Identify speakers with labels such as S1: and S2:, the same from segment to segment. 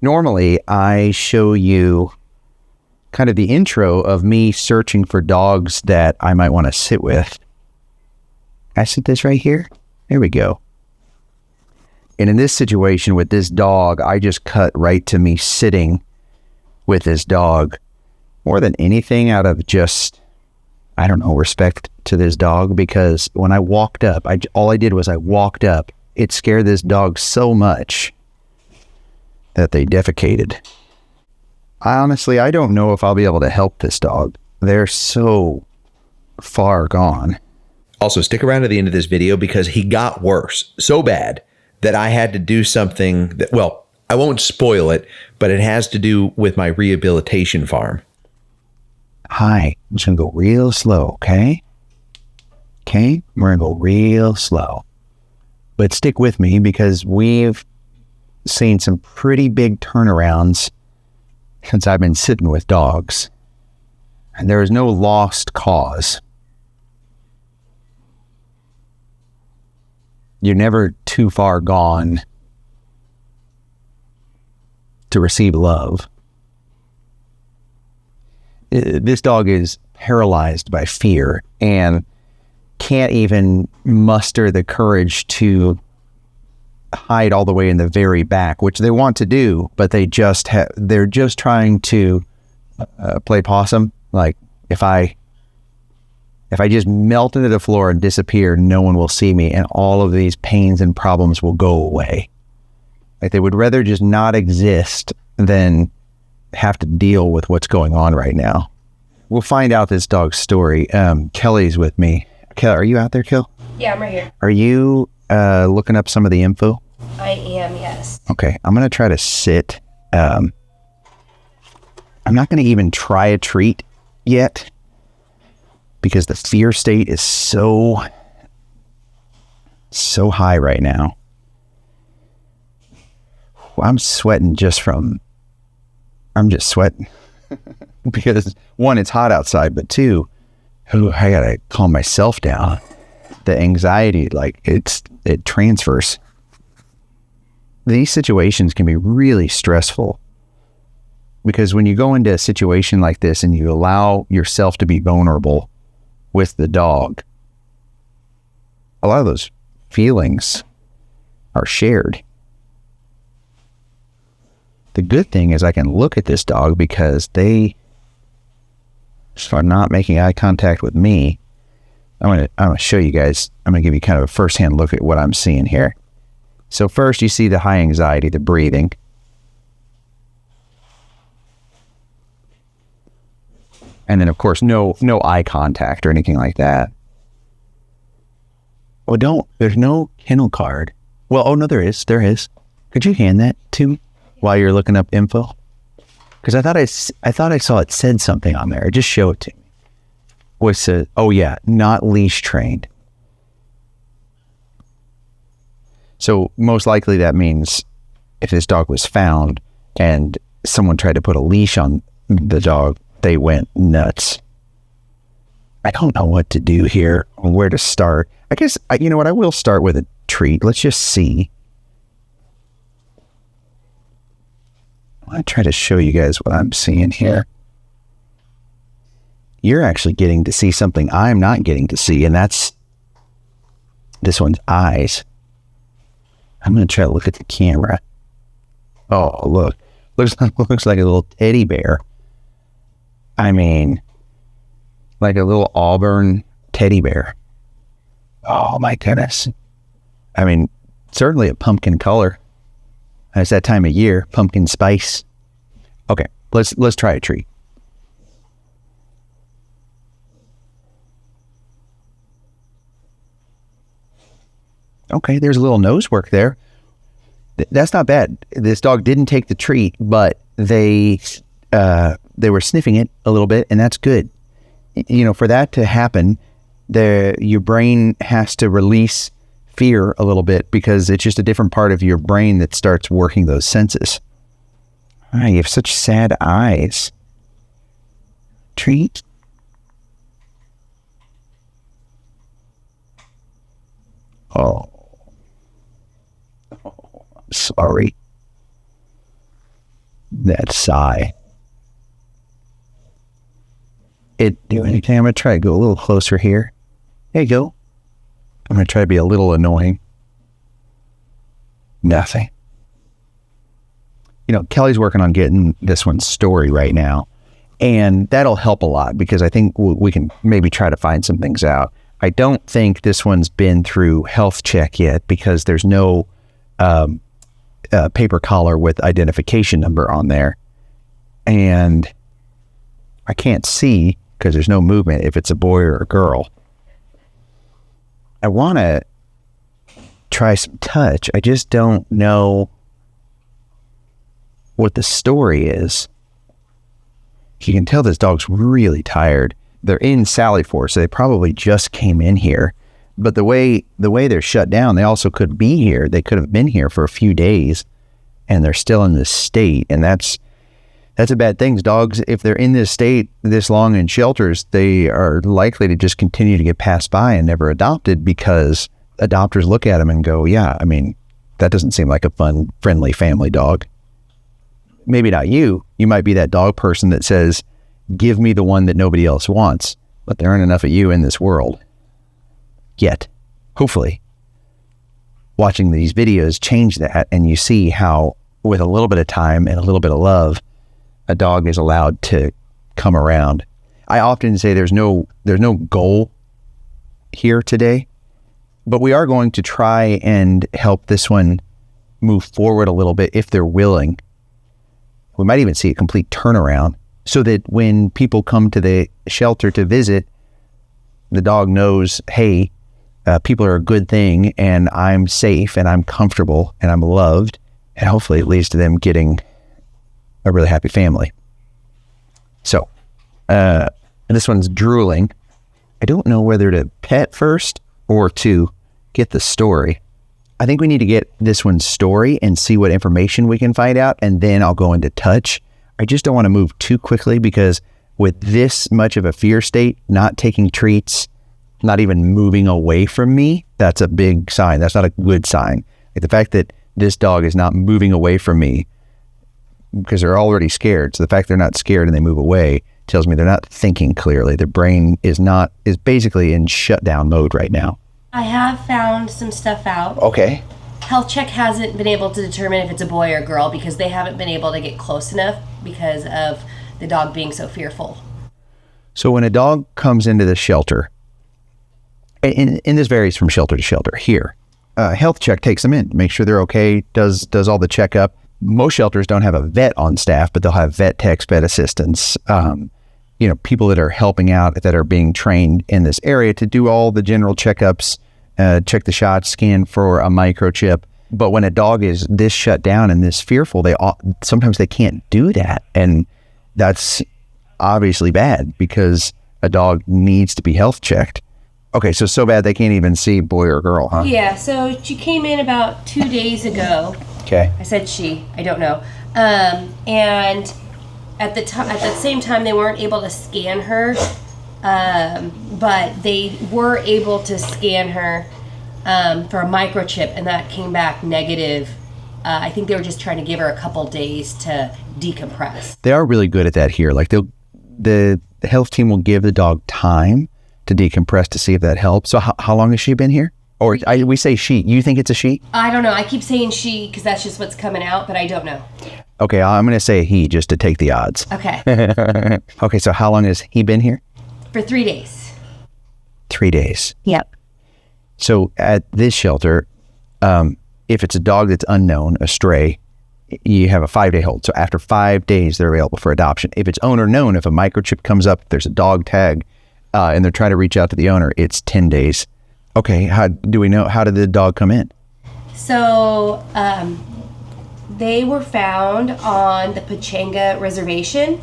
S1: Normally, I show you kind of the intro of me searching for dogs that I might want to sit with. I sit this right here. There we go. And in this situation with this dog, I just cut right to me sitting with this dog more than anything out of just, I don't know, respect to this dog, because when I walked up, all I did was I walked up. It scared this dog so much that they defecated. I don't know if I'll be able to help this dog. They're so far gone.
S2: Also, stick around to the end of this video because he got worse so bad that I had to do something that, well, I won't spoil it, but it has to do with my rehabilitation farm.
S1: Hi, I'm just going to go real slow, okay? Okay, we're going to go real slow. But stick with me because we've seen some pretty big turnarounds since I've been sitting with dogs. And there is no lost cause. You're never too far gone to receive love. This dog is paralyzed by fear and can't even muster the courage to hide all the way in the very back, which they want to do, but they're just trying to play possum. Like if I just melt into the floor and disappear, no one will see me, and all of these pains and problems will go away. Like they would rather just not exist than have to deal with what's going on right now. We'll find out this dog's story. Kelly's with me. Kelly, are you out there, Kel?
S3: Yeah, I'm right here.
S1: Are you looking up some of the info?
S3: I am, yes.
S1: Okay, I'm going to try to sit. I'm not going to even try a treat yet because the fear state is so high right now. I'm sweating I'm just sweating because one, it's hot outside, but two, I gotta calm myself down. The anxiety, it transfers. These situations can be really stressful because when you go into a situation like this and you allow yourself to be vulnerable with the dog, a lot of those feelings are shared. The good thing is I can look at this dog because they are not making eye contact with me. I'm gonna show you guys. I'm gonna give you kind of a first-hand look at what I'm seeing here. So first you see the high anxiety, the breathing. And then of course no eye contact or anything like that. Oh, there's no kennel card. Well, oh no, there is. Could you hand that to me while you're looking up info? Because I thought I saw it said something on there. Just show it to me. What says? Oh yeah, not leash trained. So most likely that means if this dog was found and someone tried to put a leash on the dog, they went nuts. I don't know what to do here or where to start. I guess, you know what, I will start with a treat. Let's just see. I want to try to show you guys what I'm seeing here. You're actually getting to see something I'm not getting to see, and that's this one's eyes. I'm going to try to look at the camera. Oh, look. Looks like a little teddy bear. I mean, like a little auburn teddy bear. Oh, my goodness. I mean, certainly a pumpkin color. It's that time of year, pumpkin spice. Okay, let's try a treat. Okay, there's a little nose work there. That's not bad. This dog didn't take the treat, but they were sniffing it a little bit, and that's good. You know, for that to happen, your brain has to release fear a little bit because it's just a different part of your brain that starts working those senses. Ah, you have such sad eyes. Treat. Oh, I'm sorry. That sigh. It do anything. I'm going to try to go a little closer here. There you go. I'm going to try to be a little annoying. Nothing. You know, Kelly's working on getting this one's story right now. And that'll help a lot because I think we can maybe try to find some things out. I don't think this one's been through health check yet because there's no paper collar with identification number on there. And I can't see because there's no movement if it's a boy or a girl. I want to try some touch. I just don't know what the story is. You can tell this dog's really tired. They're in Sally Force, so they probably just came in here. But the way they're shut down, they also could be here. They could have been here for a few days, and they're still in this state. And that's a bad thing. Dogs, if they're in this state this long in shelters, they are likely to just continue to get passed by and never adopted because adopters look at them and go, yeah, I mean, that doesn't seem like a fun, friendly family dog. Maybe not you. You might be that dog person that says, give me the one that nobody else wants. But there aren't enough of you in this world. Yet. Hopefully. Watching these videos change that, and you see how, with a little bit of time and a little bit of love, a dog is allowed to come around. I often say there's no goal here today, but we are going to try and help this one move forward a little bit if they're willing. We might even see a complete turnaround so that when people come to the shelter to visit, the dog knows, hey, people are a good thing and I'm safe and I'm comfortable and I'm loved. And hopefully it leads to them getting a really happy family. So, this one's drooling. I don't know whether to pet first or to get the story. I think we need to get this one's story and see what information we can find out, and then I'll go into touch. I just don't want to move too quickly because with this much of a fear state, not taking treats, not even moving away from me, that's a big sign. That's not a good sign. Like the fact that this dog is not moving away from me because they're already scared. So the fact they're not scared and they move away tells me they're not thinking clearly. Their brain is basically in shutdown mode right now.
S3: I have found some stuff out.
S1: Okay.
S3: Health check hasn't been able to determine if it's a boy or girl because they haven't been able to get close enough because of the dog being so fearful.
S1: So when a dog comes into the shelter, and this varies from shelter to shelter here, health check takes them in, make sure they're okay, does all the checkup. Most shelters don't have a vet on staff, but they'll have vet techs, vet assistants, people that are helping out that are being trained in this area to do all the general checkups, check the shots, scan for a microchip. But when a dog is this shut down and this fearful, sometimes they can't do that. And that's obviously bad because a dog needs to be health checked. Okay, so bad they can't even see boy or girl, huh?
S3: Yeah, so she came in about 2 days ago.
S1: Okay.
S3: I said she, I don't know. And at the same time, they weren't able to scan her, but they were able to scan her for a microchip, and that came back negative. I think they were just trying to give her a couple days to decompress.
S1: They are really good at that here. Like the health team will give the dog time to decompress to see if that helps. So how long has she been here? Or we say she. You think it's a she?
S3: I don't know. I keep saying she because that's just what's coming out, but I don't know.
S1: Okay, I'm going to say he just to take the odds.
S3: Okay.
S1: Okay, so how long has he been here?
S3: For 3 days.
S1: 3 days.
S3: Yep.
S1: So at this shelter, if it's a dog that's unknown, a stray, you have a 5-day hold. So after 5 days, they're available for adoption. If it's owner known, if a microchip comes up, there's a dog tag, and they're trying to reach out to the owner, it's 10 days. Okay, how do we know? How did the dog come in?
S3: So they were found on the Pechanga Reservation,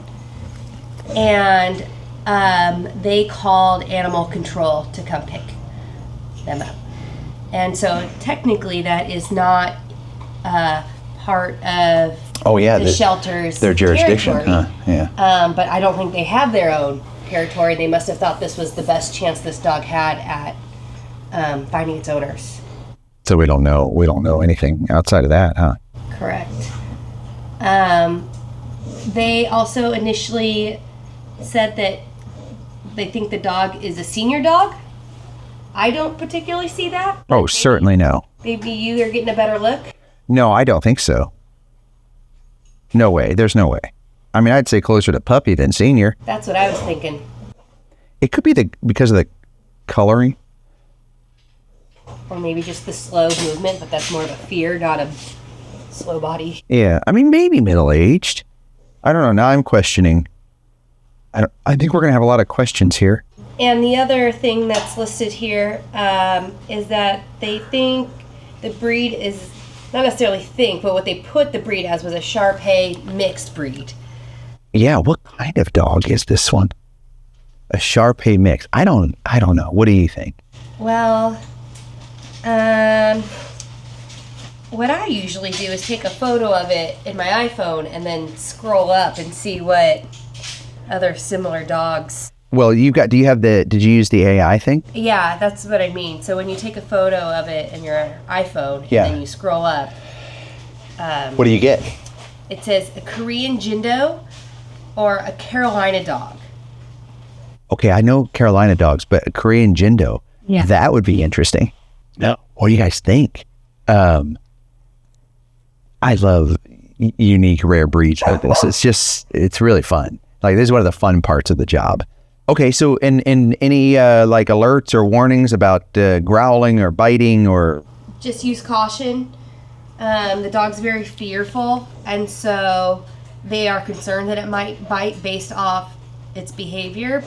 S3: and they called animal control to come pick them up. And so technically that is not part of the shelter's
S1: their jurisdiction.
S3: territory.
S1: Yeah.
S3: But I don't think they have their own territory. They must have thought this was the best chance this dog had at finding its owners.
S1: So we don't know anything outside of that, huh?
S3: Correct. They also initially said that they think the dog is a senior dog. I don't particularly see that.
S1: Oh, certainly no.
S3: Maybe you are getting a better look.
S1: No, I don't think so. No way. There's no way. I mean, I'd say closer to puppy than senior.
S3: That's what I was thinking.
S1: It could be because of the coloring.
S3: Or maybe just the slow movement, but that's more of a fear, not a slow body.
S1: Yeah, I mean, maybe middle-aged. I don't know. Now I'm questioning. I think we're going to have a lot of questions here.
S3: And the other thing that's listed here is that they think the breed is, not necessarily think, but what they put the breed as was a Shar-Pei mixed breed.
S1: Yeah, what kind of dog is this one? A Shar-Pei mix. I don't know. What do you think?
S3: Well, what I usually do is take a photo of it in my iPhone and then scroll up and see what other similar dogs.
S1: Well, did you use the AI thing?
S3: Yeah, that's what I mean. So when you take a photo of it in your iPhone and then you scroll up.
S1: What do you get?
S3: It says a Korean Jindo or a Carolina dog.
S1: Okay, I know Carolina dogs, but a Korean Jindo, that would be interesting. No. What do you guys think? I love unique, rare breeds like this. It's really fun. Like, this is one of the fun parts of the job. Okay, so in any like alerts or warnings about growling or biting or...
S3: Just use caution. The dog's very fearful, and so they are concerned that it might bite based off its behavior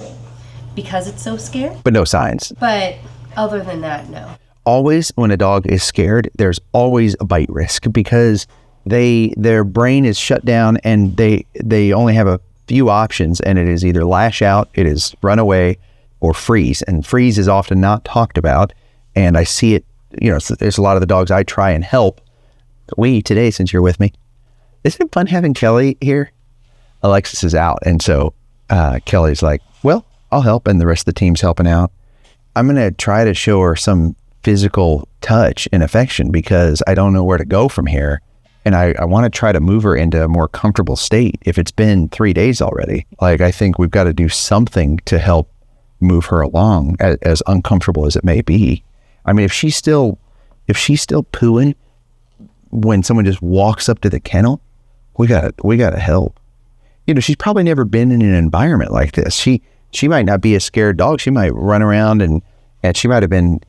S3: because it's so scared.
S1: But no signs.
S3: But other than that, no.
S1: Always, when a dog is scared, there's always a bite risk because their brain is shut down and they only have a few options, and it is either lash out, it is run away, or freeze. And freeze is often not talked about, and I see it, there's a lot of the dogs I try and help. Today, since you're with me, isn't it fun having Kelly here? Alexis is out, and so Kelly's like, well, I'll help, and the rest of the team's helping out. I'm going to try to show her some physical touch and affection because I don't know where to go from here. And I want to try to move her into a more comfortable state. If it's been 3 days already, I think we've got to do something to help move her along, as uncomfortable as it may be. I mean, if she's still pooing when someone just walks up to the kennel, we gotta help. She's probably never been in an environment like this. She might not be a scared dog. She might run around and she might have been,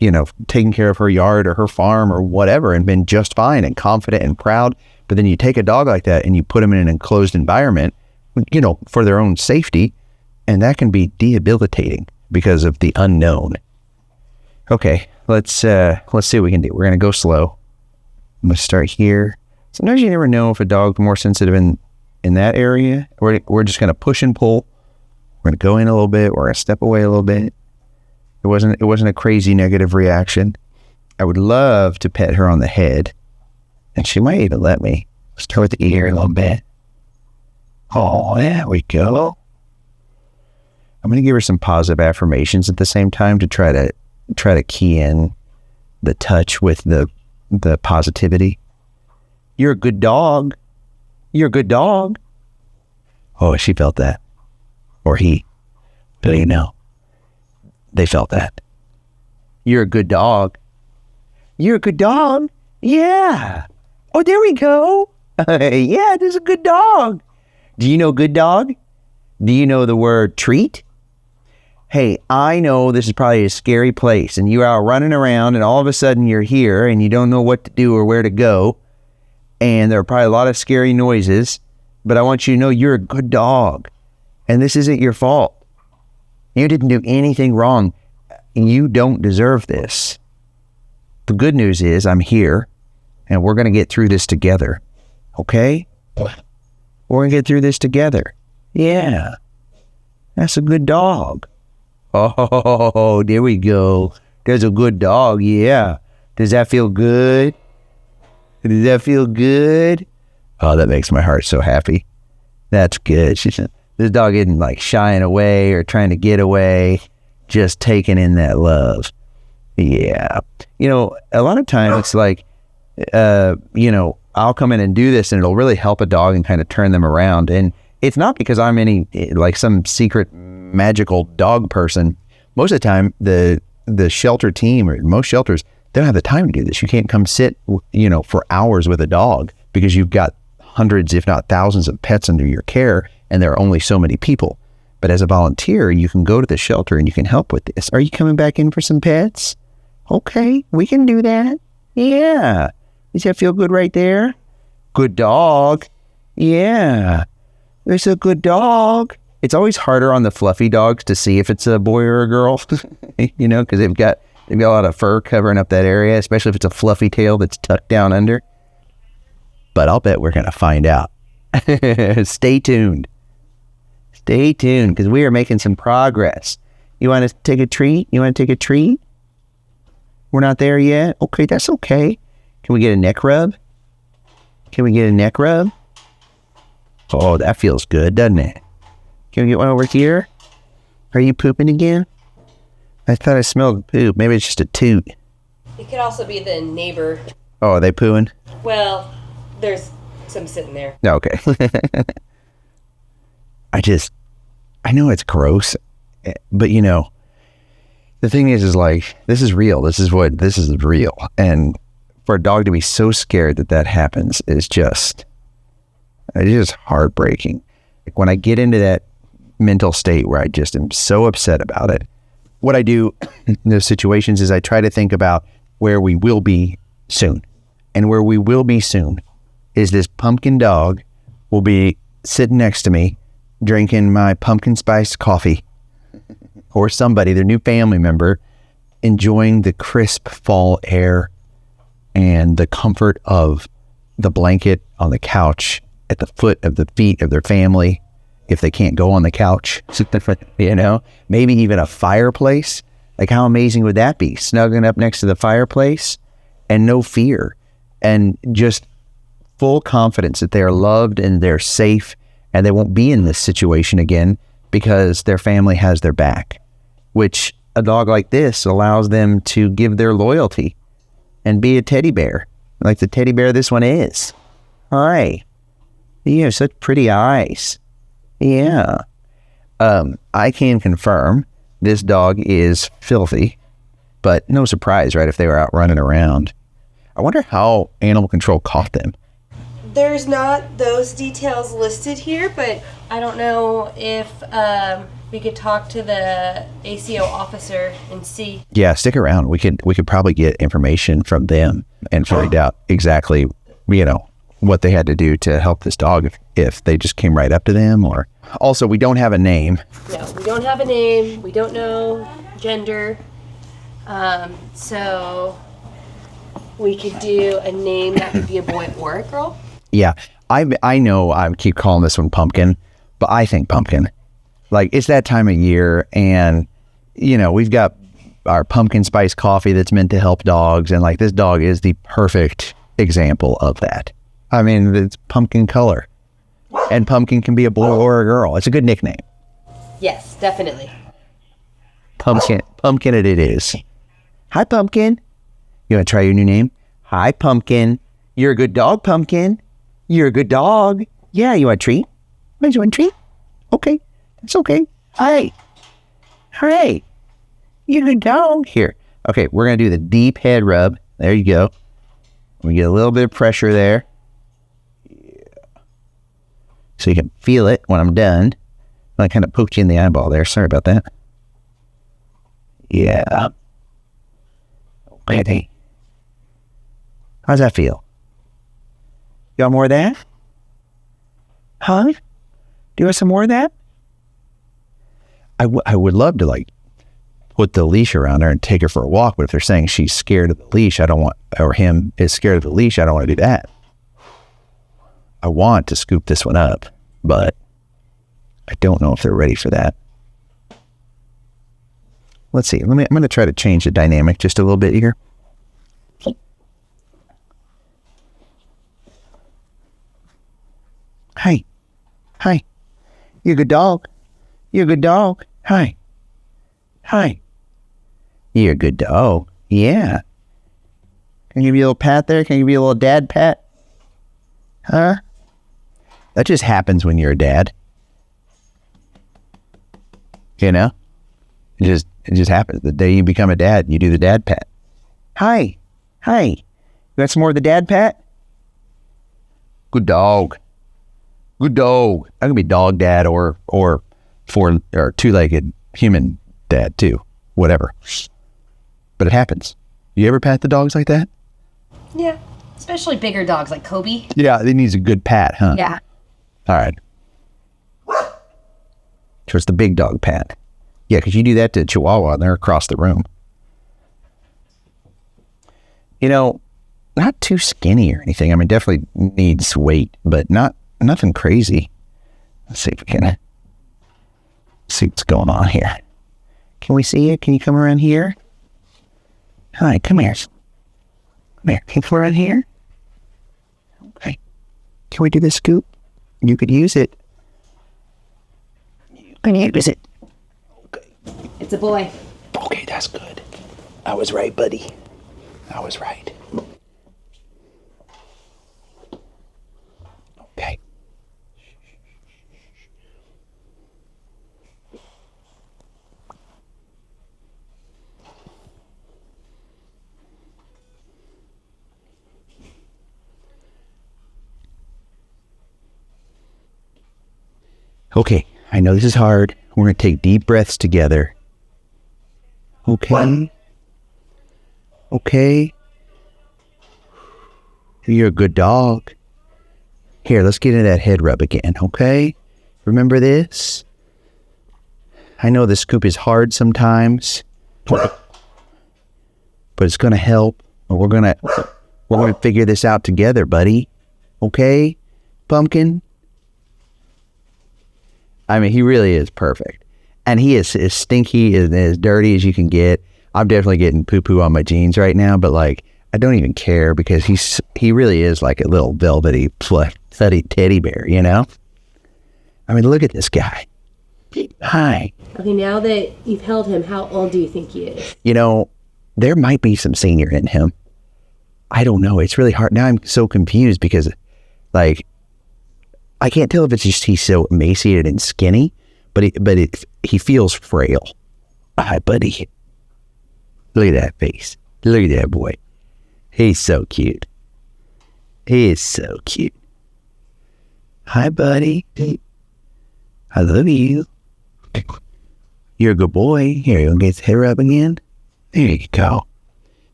S1: taking care of her yard or her farm or whatever and been just fine and confident and proud. But then you take a dog like that and you put them in an enclosed environment, for their own safety, and that can be debilitating because of the unknown. Okay, let's see what we can do. We're going to go slow. I'm going to start here. Sometimes you never know if a dog's more sensitive in that area. We're just going to push and pull. We're going to go in a little bit. We're going to step away a little bit. It wasn't a crazy negative reaction. I would love to pet her on the head, and she might even let me. Start with the ear a little bit. Oh, there we go. I'm going to give her some positive affirmations at the same time to try to key in the touch with the positivity. You're a good dog. You're a good dog. Oh, she felt that. Or he. But they felt that. You're a good dog. You're a good dog. Yeah. Oh, there we go. Yeah, this is a good dog. Do you know good dog? Do you know the word treat? Hey, I know this is probably a scary place and you're out running around and all of a sudden you're here and you don't know what to do or where to go. And there are probably a lot of scary noises, but I want you to know you're a good dog and this isn't your fault. You didn't do anything wrong. You don't deserve this. The good news is I'm here and we're going to get through this together. Okay? We're going to get through this together. Yeah. That's a good dog. Oh, there we go. There's a good dog. Yeah. Does that feel good? Does that feel good? Oh, that makes my heart so happy. That's good. This dog isn't like shying away or trying to get away, just taking in that love. Yeah. A lot of times it's like, I'll come in and do this and it'll really help a dog and kind of turn them around. And it's not because I'm any like some secret magical dog person. Most of the time, the shelter team or most shelters, they don't have the time to do this. You can't come sit, for hours with a dog because you've got hundreds, if not thousands of pets under your care, and there are only so many people. But as a volunteer, you can go to the shelter and you can help with this. Are you coming back in for some pets? Okay, we can do that. Yeah. Does that feel good right there? Good dog. Yeah. There's a good dog. It's always harder on the fluffy dogs to see if it's a boy or a girl, because they've got a lot of fur covering up that area, especially if it's a fluffy tail that's tucked down under. But I'll bet we're going to find out. Stay tuned. Stay tuned, because we are making some progress. You want to take a treat? We're not there yet? Okay, that's okay. Can we get a neck rub? Oh, that feels good, doesn't it? Can we get one over here? Are you pooping again? I thought I smelled poop. Maybe it's just a toot.
S3: It could also be the neighbor.
S1: Oh, are they pooing?
S3: Well, there's some sitting there.
S1: Okay. I know it's gross, but the thing is like, this is real. This is real. And for a dog to be so scared that happens is just heartbreaking. Like when I get into that mental state where I just am so upset about it, what I do in those situations is I try to think about where we will be soon. And where we will be soon is this pumpkin dog will be sitting next to me drinking my pumpkin spice coffee, or their new family member, enjoying the crisp fall air and the comfort of the blanket on the couch at the foot of the feet of their family, if they can't go on the couch, maybe even a fireplace. Like, how amazing would that be? Snuggling up next to the fireplace and no fear, and just full confidence that they are loved and they're safe and they won't be in this situation again because their family has their back, which a dog like this allows them to give their loyalty and be a teddy bear, like the teddy bear this one is. Hi. You have such pretty eyes. Yeah. I can confirm this dog is filthy, but no surprise, right, if they were out running around. I wonder how animal control caught them.
S3: There's not those details listed here, but I don't know if we could talk to the ACO officer and see.
S1: Yeah, stick around. We could probably get information from them and find out exactly, what they had to do to help this dog if they just came right up to them. Or also, we don't have a name.
S3: No, we don't have a name. We don't know gender. So we could do a name that would be a boy or a girl.
S1: Yeah, I know I keep calling this one Pumpkin, but I think Pumpkin. Like, it's that time of year, and, we've got our pumpkin spice coffee that's meant to help dogs, and, like, this dog is the perfect example of that. I mean, it's pumpkin color, and Pumpkin can be a boy or a girl. It's a good nickname.
S3: Yes, definitely.
S1: Pumpkin it is. Hi, Pumpkin. You want to try your new name? Hi, Pumpkin. You're a good dog, Pumpkin. You're a good dog. Yeah, you want a treat? You want a treat? Okay, it's okay. Hi. You're a good dog. Here. Okay, we're going to do the deep head rub. There you go. We get a little bit of pressure there. Yeah. So you can feel it when I'm done. I kind of poked you in the eyeball there. Sorry about that. Yeah. Okay. How's that feel? You want more of that? Huh? Do you want some more of that? I would love to, put the leash around her and take her for a walk, but if they're saying she's scared of the leash, or him is scared of the leash, I don't want to do that. I want to scoop this one up, but I don't know if they're ready for that. Let's see. I'm going to try to change the dynamic just a little bit here. Hi. You're a good dog. You're a good dog. Hi. You're a good dog. Yeah. Can I give you a little pat there? Can I give you a little dad pat? Huh? That just happens when you're a dad. You know, it just happens. The day you become a dad, you do the dad pat. Hi. You got some more of the dad pat? Good dog. I can be dog dad or two-legged human dad too. Whatever. But it happens. You ever pat the dogs like that?
S3: Yeah. Especially bigger dogs like Kobe.
S1: Yeah, it needs a good pat, huh?
S3: Yeah.
S1: All right. So it's the big dog pat. Yeah, because you do that to Chihuahua and they're across the room. You know, not too skinny or anything. I mean, definitely needs weight, but nothing crazy. Let's see if we can see what's going on here. Can we see you? Can you come around here? Hi, come here. Can you come around here? Okay. Can we do this scoop? You could use it. You can use it. Okay.
S3: It's a boy.
S1: Okay, that's good. I was right, buddy. I was right. Okay. Okay, I know this is hard. We're going to take deep breaths together. Okay. Okay. You're a good dog. Here, let's get into that head rub again, okay? Remember this? I know the scoop is hard sometimes, but it's going to help. We're going to figure this out together, buddy. Okay? Pumpkin? I mean, he really is perfect. And he is as stinky and as dirty as you can get. I'm definitely getting poo-poo on my jeans right now, but like, I don't even care because he really is like a little velvety, fluffy teddy bear, you know? I mean, look at this guy. Hi.
S3: Okay, now that you've held him, how old do you think he is?
S1: You know, there might be some senior in him. I don't know. It's really hard. Now I'm so confused because, like, I can't tell if it's just he's so emaciated and skinny, but he feels frail. Hi, buddy. Look at that face. Look at that boy. He's so cute. He is so cute. Hi, buddy. I love you. You're a good boy. Here, you want to get the hair up again? There you go.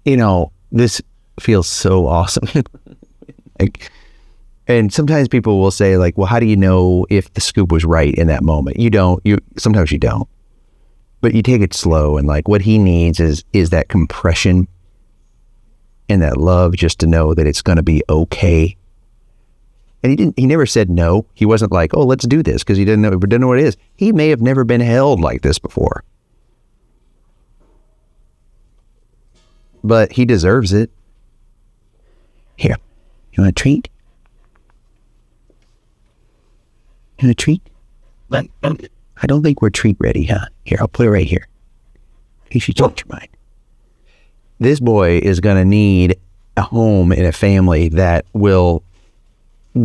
S1: You know, this feels so awesome. And sometimes people will say, like, well, how do you know if the scoop was right in that moment? Sometimes you don't. But you take it slow, and like what he needs is that compression and that love just to know that it's going to be okay. And he never said no. He wasn't like, oh, let's do this because he didn't know what it is. He may have never been held like this before. But he deserves it. Here, you want a treat? You want a treat? I don't think we're treat ready, huh? Here, I'll put it right here. In case you change your mind. This boy is going to need a home and a family that will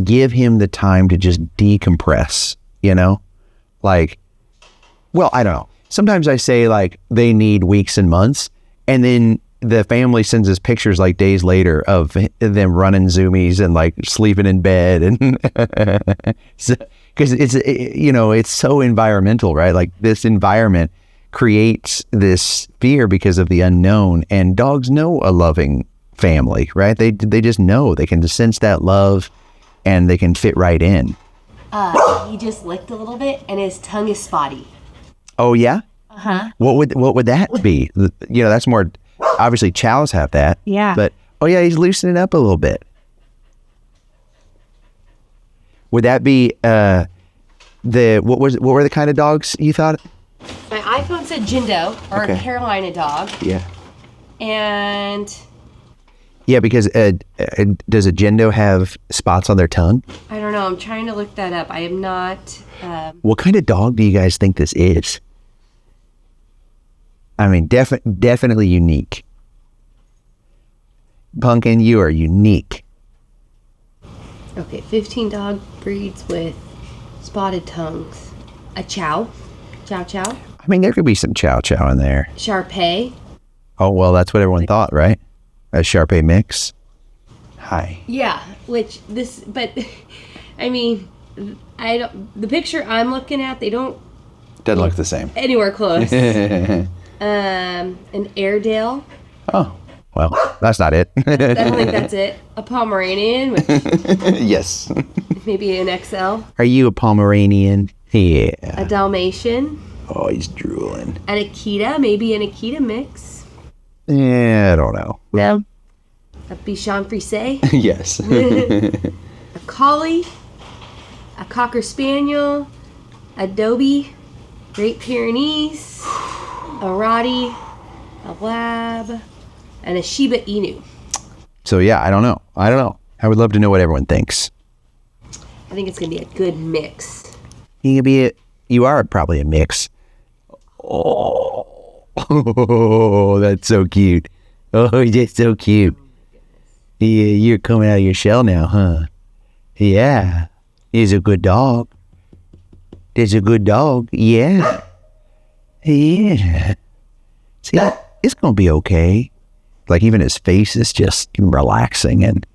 S1: give him the time to just decompress, you know? Like, well, I don't know. Sometimes I say, like, they need weeks and months, and then the family sends us pictures, like, days later of them running zoomies and, like, sleeping in bed. And because it's so environmental, right? Like, this environment creates this fear because of the unknown, and dogs know a loving family, right? They just know. They can just sense that love, and they can fit right in.
S3: He just licked a little bit, and his tongue is spotty.
S1: Oh yeah?
S3: Uh-huh.
S1: What would that be? You know, that's more, obviously chows have that.
S3: Yeah.
S1: But, oh yeah, he's loosening up a little bit. Would that be what were the kind of dogs you thought?
S3: My iPhone said Jindo, or
S1: Okay.
S3: a Carolina dog.
S1: Yeah.
S3: And
S1: Yeah, because does a Jindo have spots on their tongue?
S3: I don't know. I'm trying to look that up. I am not.
S1: What kind of dog do you guys think this is? I mean, definitely unique. Pumpkin, you are unique.
S3: Okay, 15 dog breeds with spotted tongues. a chow. Chow chow.
S1: I mean, there could be some chow chow in there.
S3: Shar-Pei.
S1: Oh, well, that's what everyone thought, right? A Shar-Pei mix. Hi.
S3: Yeah, but I mean, the picture I'm looking at, they don't
S1: Doesn't look the same.
S3: anywhere close. An Airedale.
S1: Oh, well, that's not it.
S3: I don't think that's it. A Pomeranian, which
S1: Yes.
S3: maybe an XL.
S1: Are you a Pomeranian? Yeah.
S3: A Dalmatian.
S1: Oh, he's drooling.
S3: An Akita, maybe an Akita mix.
S1: Yeah, I don't know.
S3: No. A Bichon Frise.
S1: Yes.
S3: A Collie. A Cocker Spaniel. A Dobie. Great Pyrenees. A Rottie. A Lab. And a Shiba Inu.
S1: So, yeah, I don't know. I would love to know what everyone thinks.
S3: I think it's going to be a good mix.
S1: You are probably a mix. Oh, that's so cute. Oh, that's so cute. Yeah, you're coming out of your shell now, huh? Yeah. He's a good dog. He's a good dog. Yeah. Yeah. See, it's going to be okay. Like, even his face is just relaxing. And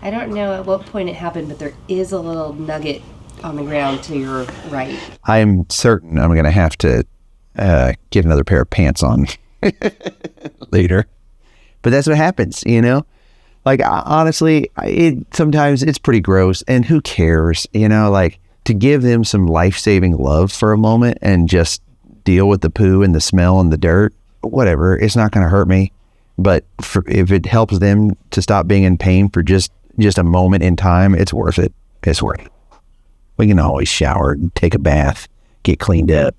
S3: I don't know at what point it happened, but there is a little nugget on the ground to your right.
S1: I'm certain I'm going to have to get another pair of pants on later. But that's what happens, you know? Like, honestly, sometimes it's pretty gross, and who cares, you know? Like, to give them some life-saving love for a moment and just deal with the poo and the smell and the dirt, whatever, it's not going to hurt me. But if it helps them to stop being in pain for just a moment in time, it's worth it. It's worth it. We can always shower, take a bath, get cleaned up.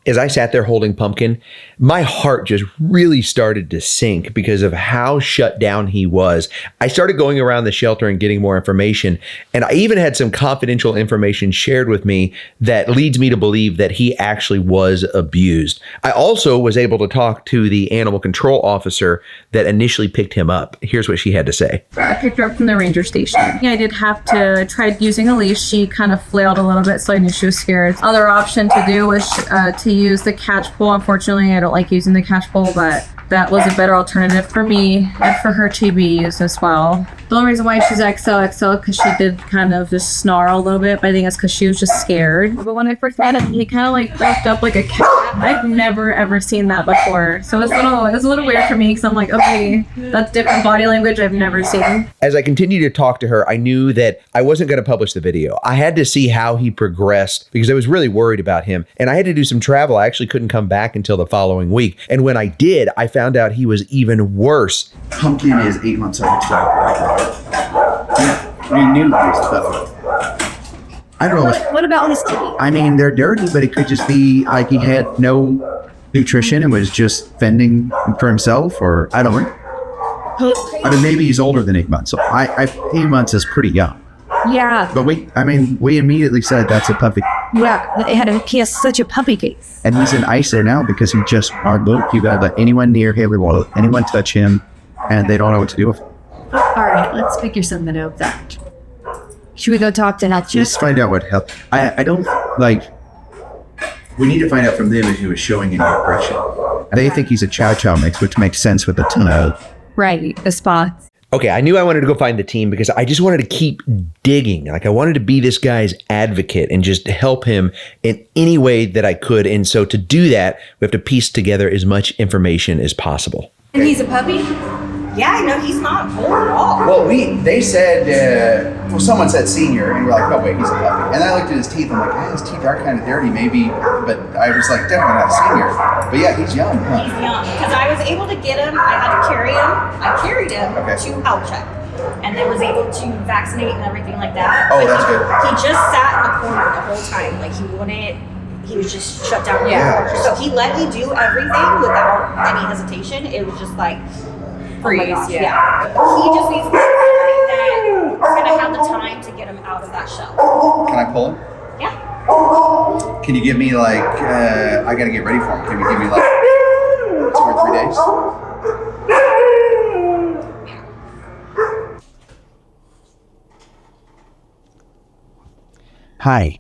S2: As I sat there holding Pumpkin, my heart just really started to sink because of how shut down he was. I started going around the shelter and getting more information, and I even had some confidential information shared with me that leads me to believe that he actually was abused. I also was able to talk to the animal control officer that initially picked him up. Here's what she had to say.
S4: I picked her up from the ranger station. Yeah, I did have to try using a leash. She kind of flailed a little bit, so I knew she was scared. Other option to do was to use the catch pole. Unfortunately, I don't like using the catch pole, but that was a better alternative for me and for her to be used as well. The only reason why she's XOXO because she did kind of just snarl a little bit, but I think it's because she was just scared. But when I first met him, he kind of like left up like a cat. I've never ever seen that before, so it was a little weird for me because I'm like, okay, that's different body language I've never seen.
S2: As I continued to talk to her, I knew that I wasn't going to publish the video. I had to see how he progressed because I was really worried about him, and I had to do some travel. I actually couldn't come back until the following week, and when I did, I found out he was even worse.
S5: Pumpkin is 8 months old. Yeah, we knew he was tough. I don't know.
S3: What about his teeth?
S5: I mean, they're dirty, but it could just be like he had no nutrition and was just fending for himself, or I don't know. I mean, maybe he's older than 8 months. So 8 months is pretty young.
S6: Yeah,
S5: But we immediately said that's a puppy.
S6: yeah. He has such a puppy face.
S5: And he's in ISO now because he just hard book. You gotta let anyone near him, anyone touch him, and they don't know what to do with him.
S6: All right, let's figure something out with that. Should we go talk to Natchez?
S5: Just find out what helped. I don't like. We need to find out from them if he was showing any aggression. They think he's a chow chow mix, which makes sense with the ton.
S6: Right, the spots.
S2: Okay, I knew I wanted to go find the team because I just wanted to keep digging. Like, I wanted to be this guy's advocate and just help him in any way that I could. And so to do that, we have to piece together as much information as possible.
S3: And he's a puppy?
S7: Yeah, I know he's not old at all.
S5: Well, they said, someone said senior, and we're like, no, wait, he's a puppy. And I looked at his teeth, I'm like, his teeth are kind of dirty, maybe, but I was like, definitely not senior. But yeah, he's young, huh?
S7: He's young. Because I was able to get him, I had to carry him. I carried him to health check. And then was able to vaccinate and everything like that.
S5: Oh,
S7: But
S5: that's good.
S7: He just sat in the corner the whole time. Like, he was just shut down in the corner. So he let me do everything without any hesitation. It was just like, freeze, yeah. He just needs to be somebody that is gonna have the time to get him out of that shell.
S5: Can I pull him?
S7: Yeah.
S5: Can you give me like, I gotta get ready for him. Can you give me like 2 or 3 days?
S1: Hi.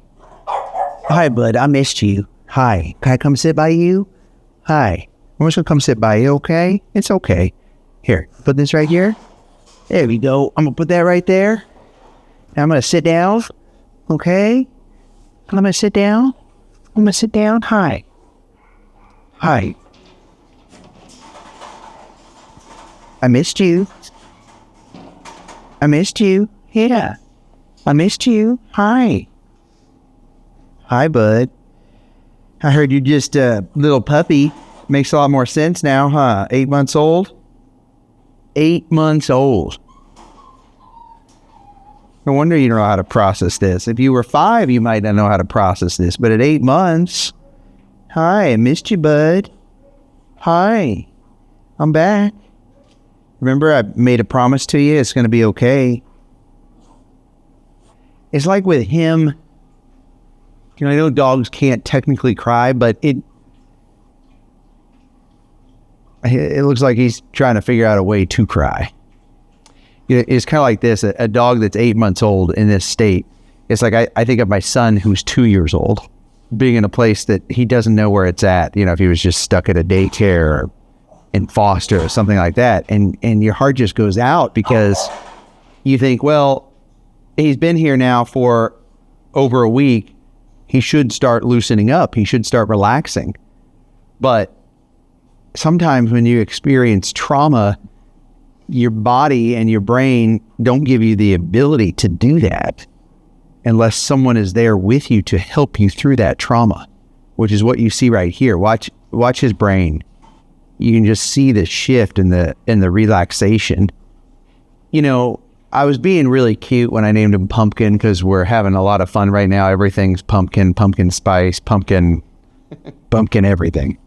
S1: Hi, bud. I missed you. Hi. Can I come sit by you? Hi. I'm just going to come sit by you, okay? It's okay. Here, put this right here. There we go. I'm going to put that right there. Now I'm going to sit down, okay? I'm going to sit down. I'm going to sit down. Hi. Hi. I missed you. I missed you. Yeah. I missed you. Hi. Hi, bud. I heard you just a little puppy. Makes a lot more sense now, huh? 8 months old? 8 months old. No wonder you know how to process this. If you were 5, you might not know how to process this. But at 8 months, hi, I missed you, bud. Hi, I'm back. Remember, I made a promise to you. It's going to be okay. It's like with him, you know, I know dogs can't technically cry, but it looks like he's trying to figure out a way to cry. You know, it's kind of like this, a dog that's 8 months old in this state. It's like I think of my son who's 2 years old being in a place that he doesn't know where it's at. You know, if he was just stuck at a daycare or in foster or something like that. And your heart just goes out because you think, well, he's been here now for over a week. He should start loosening up. He should start relaxing. But sometimes when you experience trauma, your body and your brain don't give you the ability to do that unless someone is there with you to help you through that trauma, which is what you see right here. Watch his brain. You can just see the shift in the relaxation. You know, I was being really cute when I named him Pumpkin because we're having a lot of fun right now. Everything's pumpkin, pumpkin spice, pumpkin everything.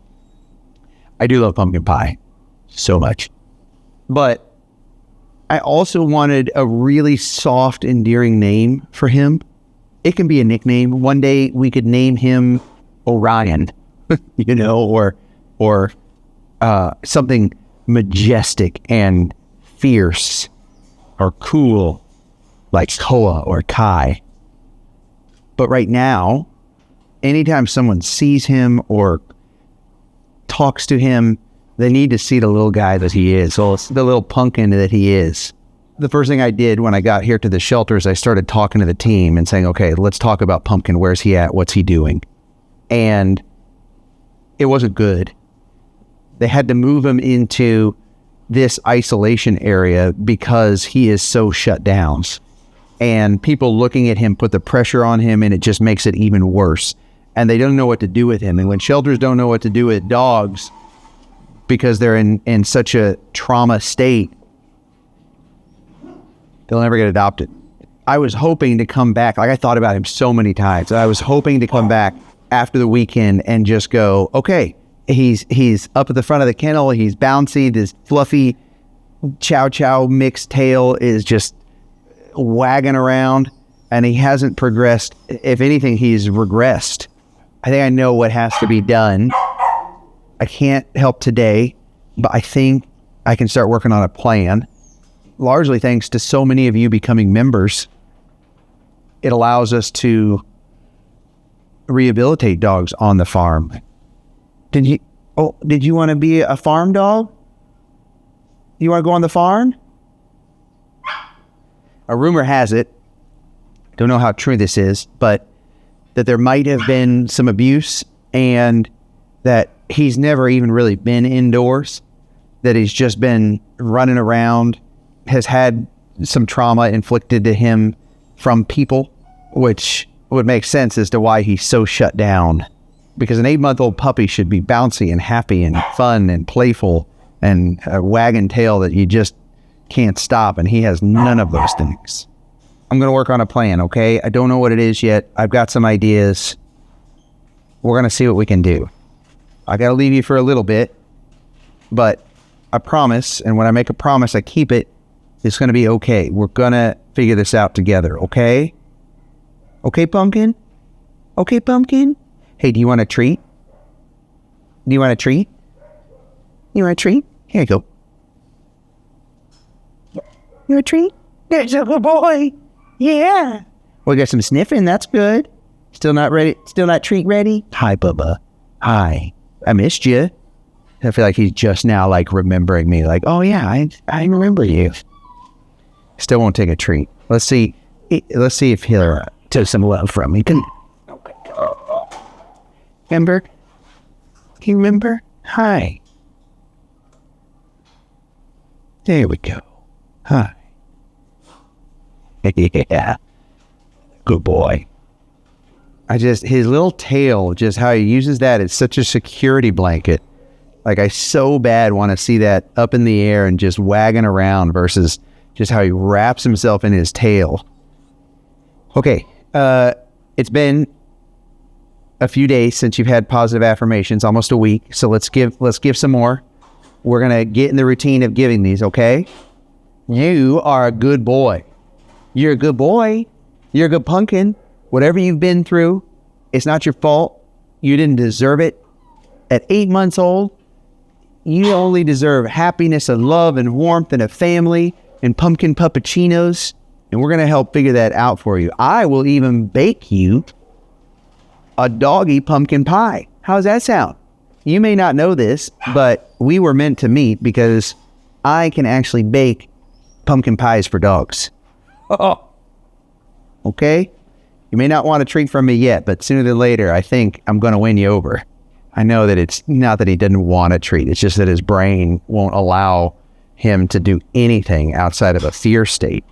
S1: I do love pumpkin pie so much. But I also wanted a really soft, endearing name for him. It can be a nickname. One day we could name him Orion, you know, or something majestic and fierce or cool like Koa or Kai. But right now, anytime someone sees him or talks to him, they need to see the little guy that he is. So it's the little pumpkin that he is. The first thing I did when I got here to the shelter is I started talking to the team and saying, okay, let's talk about Pumpkin. Where's he at? What's he doing? And it wasn't good. They had to move him into this isolation area because he is so shut down. And people looking at him put the pressure on him, and it just makes it even worse. And they don't know what to do with him. And when shelters don't know what to do with dogs because they're in such a trauma state, they'll never get adopted. I was hoping to come back. Like, I thought about him so many times. I was hoping to come back after the weekend and just go, okay, he's up at the front of the kennel. He's bouncy. This fluffy chow chow mixed tail is just wagging around, and he hasn't progressed. If anything, he's regressed. I think I know what has to be done. I can't help today, but I think I can start working on a plan. Largely thanks to so many of you becoming members, it allows us to rehabilitate dogs on the farm. Did you want to be a farm dog? You want to go on the farm? A rumor has it, don't know how true this is, but that there might have been some abuse and that he's never even really been indoors, that he's just been running around, has had some trauma inflicted to him from people, which would make sense as to why he's so shut down. Because an 8-month-old puppy should be bouncy and happy and fun and playful and a wagging tail that you just can't stop, and he has none of those things. I'm going to work on a plan, okay? I don't know what it is yet. I've got some ideas. We're going to see what we can do. I got to leave you for a little bit, but I promise, and when I make a promise, I keep it. It's going to be okay. We're going to figure this out together, okay? Okay, Pumpkin? Okay, Pumpkin? Hey, do you want a treat? Do you want a treat? You want a treat? Here you go. You want a treat? There's a good boy. Yeah. We got some sniffing. That's good. Still not ready? Still not treat ready? Hi, Bubba. Hi. I missed you. I feel like he's just now like remembering me. Like, oh yeah, I remember you. Still won't take a treat. Let's see if he'll take some love from me. Remember? Can you remember? Hi. There we go. Hi. Yeah. Good boy. His little tail, just how he uses that, it's such a security blanket. Like, I so bad want to see that up in the air and just wagging around versus just how he wraps himself in his tail. Okay. It's been a few days since you've had positive affirmations, almost a week. So let's give some more. We're going to get in the routine of giving these, okay? You are a good boy. You're a good boy. You're a good pumpkin. Whatever you've been through, it's not your fault. You didn't deserve it. At 8 months old, you only deserve happiness and love and warmth and a family and pumpkin puppuccinos. And we're going to help figure that out for you. I will even bake you a doggy pumpkin pie. How's that sound? You may not know this, but we were meant to meet because I can actually bake pumpkin pies for dogs. Oh, okay? You may not want a treat from me yet, but sooner than later, I think I'm going to win you over. I know that it's not that he didn't want a treat. It's just that his brain won't allow him to do anything outside of a fear state.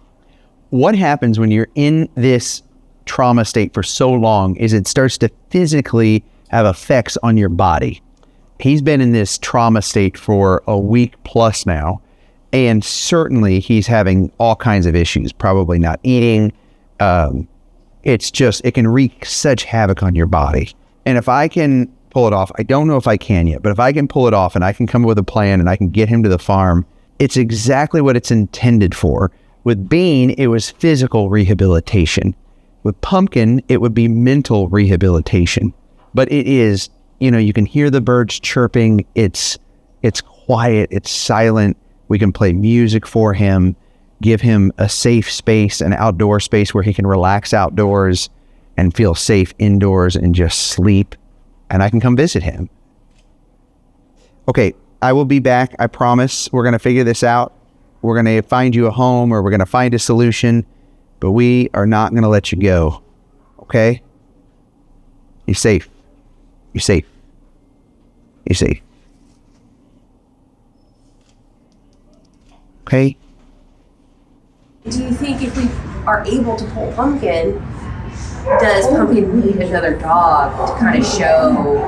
S1: What happens when you're in this trauma state for so long is it starts to physically have effects on your body. He's been in this trauma state for a week plus now, and certainly he's having all kinds of issues, probably not eating. It can wreak such havoc on your body. And if I can pull it off, I don't know if I can yet, but if I can pull it off and I can come up with a plan and I can get him to the farm, it's exactly what it's intended for. With Bean, it was physical rehabilitation. With Pumpkin, it would be mental rehabilitation. But it is, you can hear the birds chirping. It's quiet. It's silent. We can play music for him, give him a safe space, an outdoor space where he can relax outdoors and feel safe indoors and just sleep. And I can come visit him. Okay, I will be back. I promise. We're going to figure this out. We're going to find you a home, or we're going to find a solution, but we are not going to let you go. Okay? You're safe. You're safe. You're safe. Okay?
S3: Do you think if we are able to pull Pumpkin, does Pumpkin need another dog to kind of show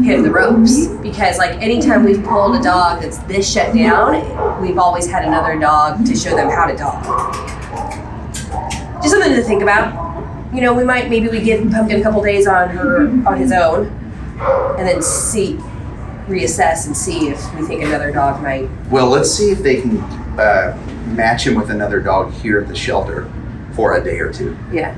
S3: him the ropes? Because like anytime we've pulled a dog that's this shut down, we've always had another dog to show them how to dog. Just something to think about. Maybe we give Pumpkin a couple days on his own, and then reassess and see if we think another dog might.
S5: Well, let's see if they can match him with another dog here at the shelter for a day or two.
S3: Yeah.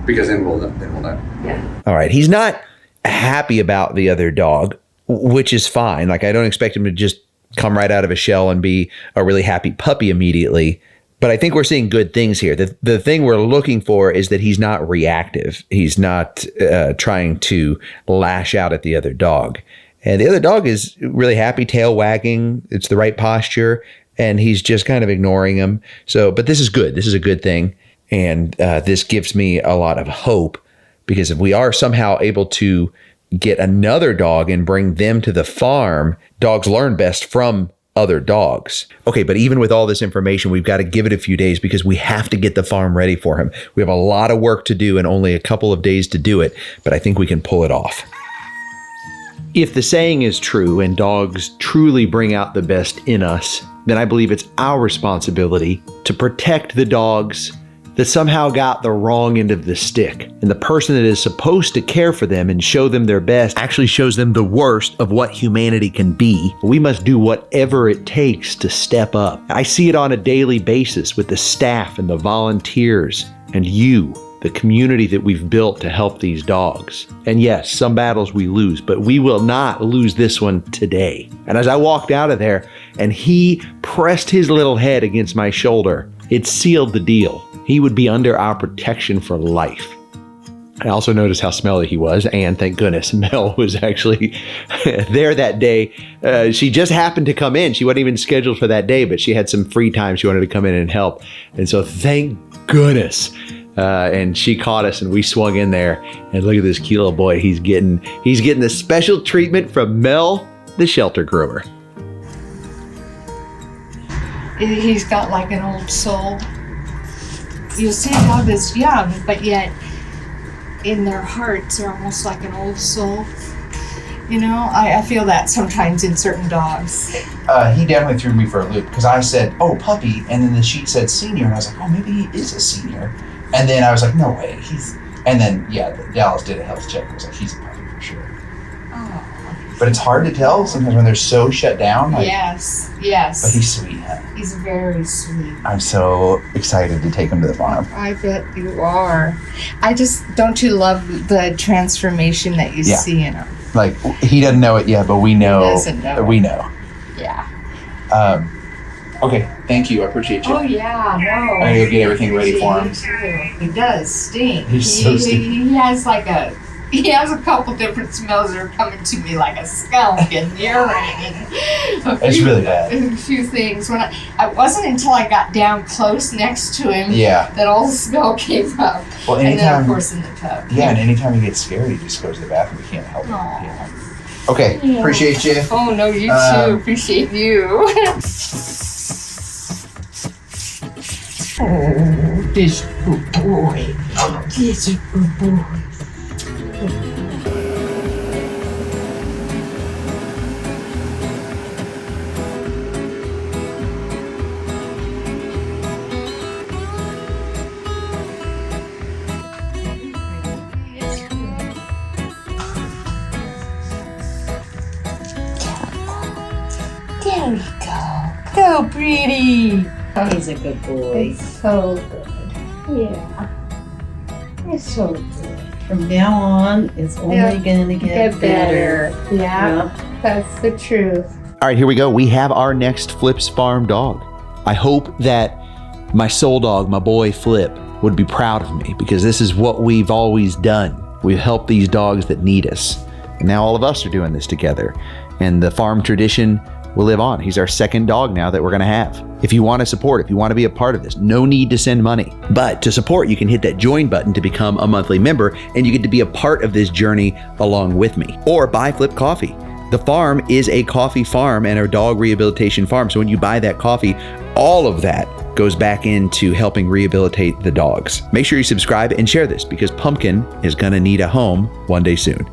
S5: Because then we'll know.
S3: Yeah.
S2: All right. He's not happy about the other dog, which is fine. Like, I don't expect him to just come right out of a shell and be a really happy puppy immediately. But I think we're seeing good things here. The thing we're looking for is that he's not reactive. He's not trying to lash out at the other dog. And the other dog is really happy, tail wagging. It's the right posture. And he's just kind of ignoring him. But this is good. This is a good thing. And this gives me a lot of hope, because if we are somehow able to get another dog and bring them to the farm, dogs learn best from other dogs. Okay, but even with all this information, we've got to give it a few days because we have to get the farm ready for him. We have a lot of work to do and only a couple of days to do it, but I think we can pull it off. If the saying is true and dogs truly bring out the best in us, then I believe it's our responsibility to protect the dogs that somehow got the wrong end of the stick. And the person that is supposed to care for them and show them their best actually shows them the worst of what humanity can be. We must do whatever it takes to step up. I see it on a daily basis with the staff and the volunteers and you, the community that we've built to help these dogs. And yes, some battles we lose, but we will not lose this one today. And as I walked out of there and he pressed his little head against my shoulder, it sealed the deal. He would be under our protection for life. I also noticed how smelly he was, and thank goodness Mel was actually there that day. She just happened to come in. She wasn't even scheduled for that day, but she had some free time. She wanted to come in and help. And so thank goodness. And she caught us and we swung in there. And look at this cute little boy. He's getting the special treatment from Mel, the shelter groomer.
S8: He's got like an old soul. You'll see a dog that's young, but yet in their hearts are almost like an old soul. You know, I feel that sometimes in certain dogs.
S5: He definitely threw me for a loop because I said, "Oh, puppy," and then the sheet said senior, and I was like, "Oh, maybe he is a senior." And then I was like, "No way, he's." And then Dallas did a health check. I was like, "He's a puppy for sure."
S8: Oh.
S5: But it's hard to tell sometimes when they're so shut down. Like,
S8: Yes.
S5: But he's sweet, huh?
S8: He's very sweet.
S5: I'm so excited to take him to the farm.
S8: I bet you are. Don't you love the transformation that you see in him?
S5: Like, he doesn't know it yet, but we know.
S8: He doesn't know.
S5: We know.
S8: Yeah.
S5: Okay, thank you. I appreciate you.
S8: Oh yeah, no.
S5: I'm gonna go get everything ready for him.
S8: He does stink.
S5: He's so stinky.
S8: He has a couple different smells that are coming to me like a skunk and urine and
S5: It's really bad.
S8: A few things. When I wasn't until I got down close next to him that all the smell came up.
S5: Well,
S8: and then of course in the tub.
S5: Yeah, and anytime he gets scared, he just goes to the bathroom. We can't help it.
S8: Aw.
S5: Yeah. Okay, appreciate you.
S8: Oh no, you too. Appreciate you. Oh, this good boy. This is a good boy. There we go. Go, pretty.
S6: He's a good boy.
S8: It's so good. Yeah. It's so good.
S6: From now on, it's only gonna get better.
S8: Yeah, that's the truth.
S2: All right, here we go. We have our next Flip's Farm dog. I hope that my soul dog, my boy Flip, would be proud of me because this is what we've always done. We've helped these dogs that need us. And now all of us are doing this together. And the farm tradition will live on. He's our second dog now that we're gonna have. If you wanna support, if you wanna be a part of this, no need to send money. But to support, you can hit that join button to become a monthly member and you get to be a part of this journey along with me. Or buy Flip Coffee. The farm is a coffee farm and a dog rehabilitation farm. So when you buy that coffee, all of that goes back into helping rehabilitate the dogs. Make sure you subscribe and share this because Pumpkin is gonna need a home one day soon.